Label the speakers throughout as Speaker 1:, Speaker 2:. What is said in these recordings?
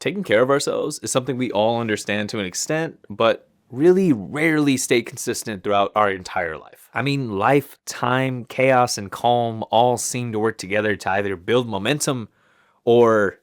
Speaker 1: taking care of ourselves is something we all understand to an extent, but really rarely stay consistent throughout our entire life. I mean, life, time, chaos, and calm all seem to work together to either build momentum or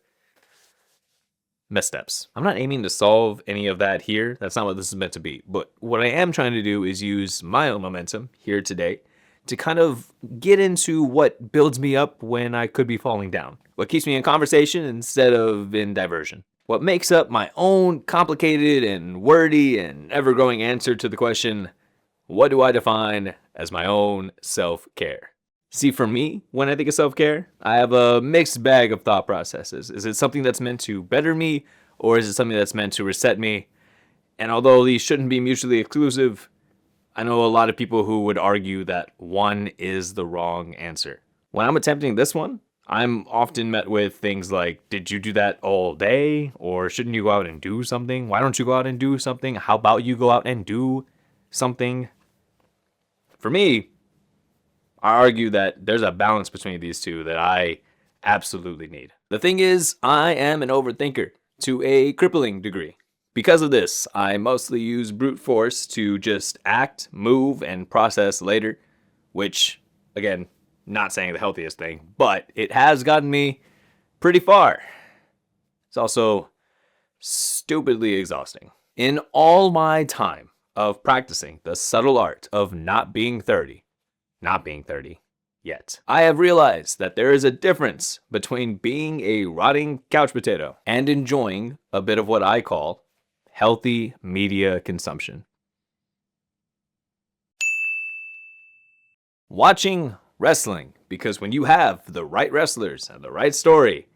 Speaker 1: missteps. I'm not aiming to solve any of that here. That's not what this is meant to be. But what I am trying to do is use my own momentum here today to kind of get into what builds me up when I could be falling down. What keeps me in conversation instead of in diversion. What makes up my own complicated and wordy and ever-growing answer to the question, what do I define as my own self-care? See, for me, when I think of self-care, I have a mixed bag of thought processes. Is it something that's meant to better me, or is it something that's meant to reset me? And although these shouldn't be mutually exclusive, I know a lot of people who would argue that one is the wrong answer. When I'm attempting this one, I'm often met with things like, did you do that all day? Or shouldn't you go out and do something? Why don't you go out and do something? How about you go out and do something? For me, I argue that there's a balance between these two that I absolutely need. The thing is, I am an overthinker to a crippling degree. Because of this, I mostly use brute force to just act, move, and process later, which, again, not saying the healthiest thing, but it has gotten me pretty far. It's also stupidly exhausting. In all my time of practicing the subtle art of not being 30 yet, I have realized that there is a difference between being a rotting couch potato and enjoying a bit of what I call healthy media consumption. Watching wrestling, because when you have the right wrestlers and the right story,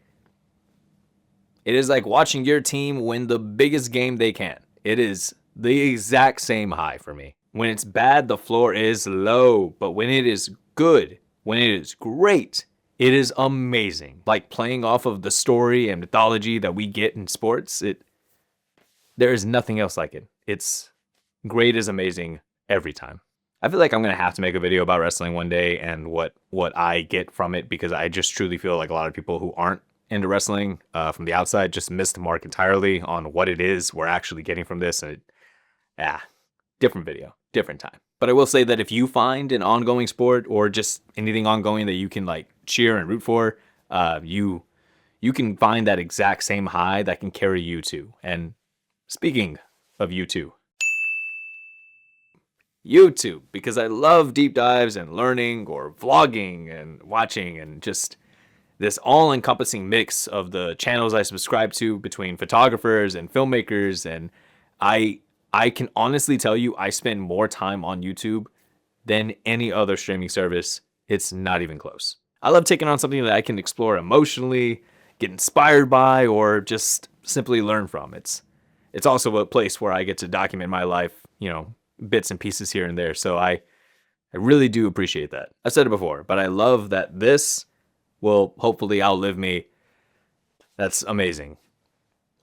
Speaker 1: it is like watching your team win the biggest game they can. It is the exact same high for me. When it's bad, the floor is low, but when it is good, when it is great, it is amazing. Like playing off of the story and mythology that we get in sports, there is nothing else like it. It's great is amazing every time. I feel like I'm going to have to make a video about wrestling one day and what I get from it, because I just truly feel like a lot of people who aren't into wrestling from the outside just missed the mark entirely on what it is we're actually getting from this. And different video, different time. But I will say that if you find an ongoing sport or just anything ongoing that you can like cheer and root for, you can find that exact same high that can carry you too. And speaking of YouTube, because I love deep dives and learning or vlogging and watching and just this all-encompassing mix of the channels I subscribe to between photographers and filmmakers, and I can honestly tell you I spend more time on YouTube than any other streaming service. It's not even close. I love taking on something that I can explore emotionally, get inspired by, or just simply learn from. It's also a place where I get to document my life, bits and pieces here and there. So I really do appreciate that. I've said it before, but I love that this will hopefully outlive me. That's amazing.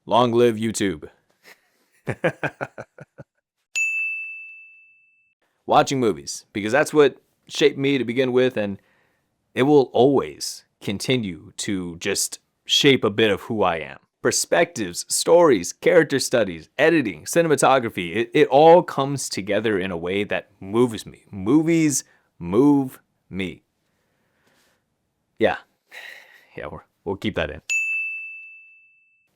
Speaker 1: Long live YouTube. Watching movies, because that's what shaped me to begin with, and it will always continue to just shape a bit of who I am. Perspectives, stories, character studies, editing, cinematography, it all comes together in a way that moves me. Movies move me. Yeah, we'll keep that in.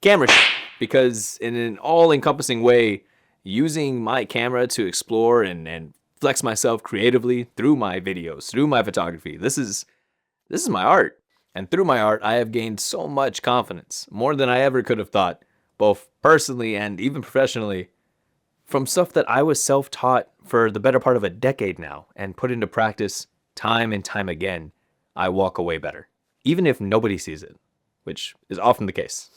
Speaker 1: Camera shot, because in an all-encompassing way, using my camera to explore and flex myself creatively through my videos, through my photography. This is my art. And through my art, I have gained so much confidence, more than I ever could have thought, both personally and even professionally, from stuff that I was self-taught for the better part of a decade now and put into practice time and time again. I walk away better, even if nobody sees it, which is often the case.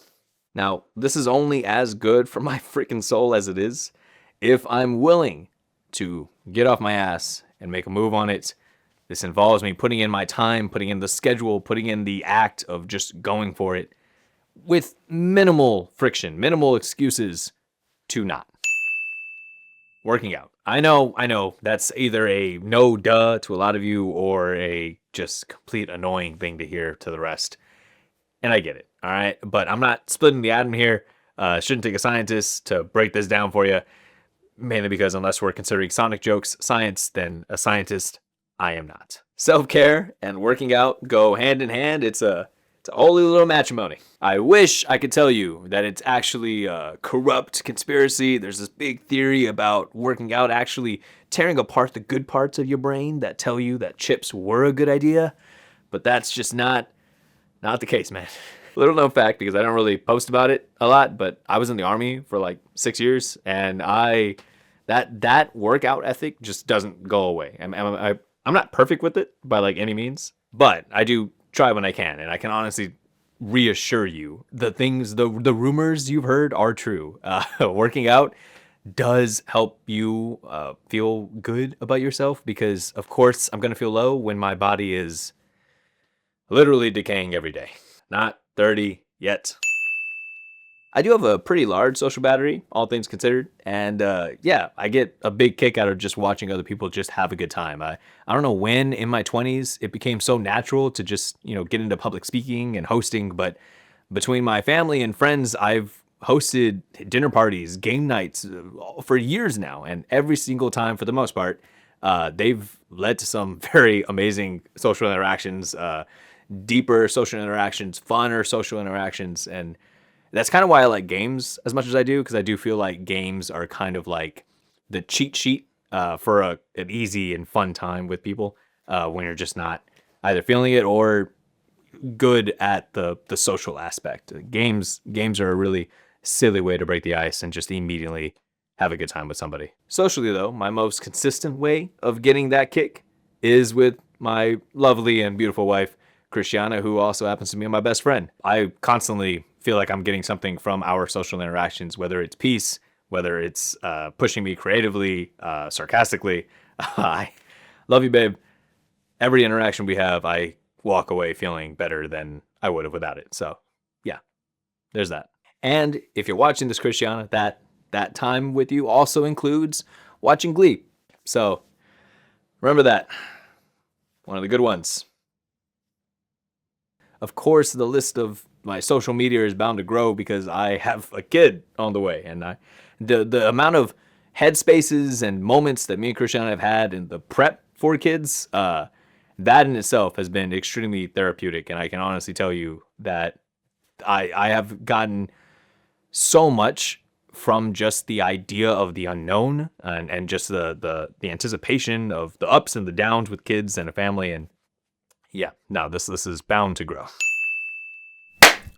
Speaker 1: Now, this is only as good for my freaking soul as it is if I'm willing to get off my ass and make a move on it. This involves me putting in my time, putting in the schedule, putting in the act of just going for it with minimal friction, minimal excuses to not. Working out. I know, that's either a no duh to a lot of you or a just complete annoying thing to hear to the rest. And I get it, all right? But I'm not splitting the atom here. Shouldn't take a scientist to break this down for you, mainly because unless we're considering Sonic jokes science, then a scientist I am not. Self-care and working out go hand in hand. It's a holy little matrimony. I wish I could tell you that it's actually a corrupt conspiracy. There's this big theory about working out actually tearing apart the good parts of your brain that tell you that chips were a good idea, but that's just not the case, man. Little known fact, because I don't really post about it a lot, but I was in the army for like 6 years, and that workout ethic just doesn't go away. I'm not perfect with it by like any means, but I do try when I can, and I can honestly reassure you the rumors you've heard are true. Working out does help you feel good about yourself because, of course, I'm gonna feel low when my body is literally decaying every day. Not 30 yet. I do have a pretty large social battery, all things considered, and yeah, I get a big kick out of just watching other people just have a good time. I don't know when in my 20s it became so natural to just get into public speaking and hosting, but between my family and friends, I've hosted dinner parties, game nights for years now, and every single time, for the most part, they've led to some very amazing social interactions, deeper social interactions, funner social interactions, and that's kind of why I like games as much as I do, because I do feel like games are kind of like the cheat sheet for an easy and fun time with people when you're just not either feeling it or good at the social aspect. Games are a really silly way to break the ice and just immediately have a good time with somebody. Socially, though, my most consistent way of getting that kick is with my lovely and beautiful wife, Christiana, who also happens to be my best friend. I constantly feel like I'm getting something from our social interactions, whether it's peace, whether it's pushing me creatively, sarcastically. I love you, babe. Every interaction we have, I walk away feeling better than I would have without it. So, yeah, there's that. And if you're watching this, Christiana, that time with you also includes watching Glee. So, remember that. One of the good ones. Of course, the list of my social media is bound to grow because I have a kid on the way, and the amount of headspaces and moments that me and Christiana have had in the prep for kids, that in itself has been extremely therapeutic, and I can honestly tell you that I have gotten so much from just the idea of the unknown and just the anticipation of the ups and the downs with kids and a family, and yeah, no, this is bound to grow.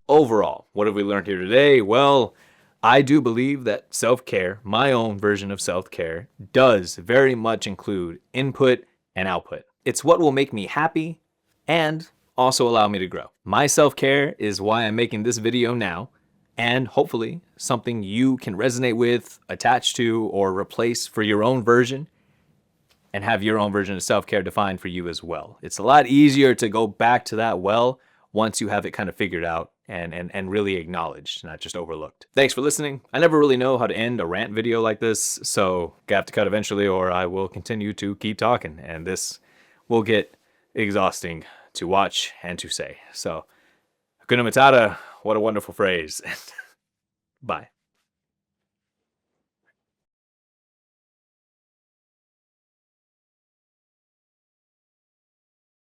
Speaker 1: Overall, what have we learned here today? Well, I do believe that self-care, my own version of self-care, does very much include input and output. It's what will make me happy and also allow me to grow. My self-care is why I'm making this video now, and hopefully something you can resonate with, attach to, or replace for your own version, and have your own version of self-care defined for you as well. It's a lot easier to go back to that well once you have it kind of figured out and really acknowledged, not just overlooked. Thanks for listening. I never really know how to end a rant video like this, so I have to cut eventually or I will continue to keep talking, and this will get exhausting to watch and to say. So, Hakuna Matata, what a wonderful phrase. Bye.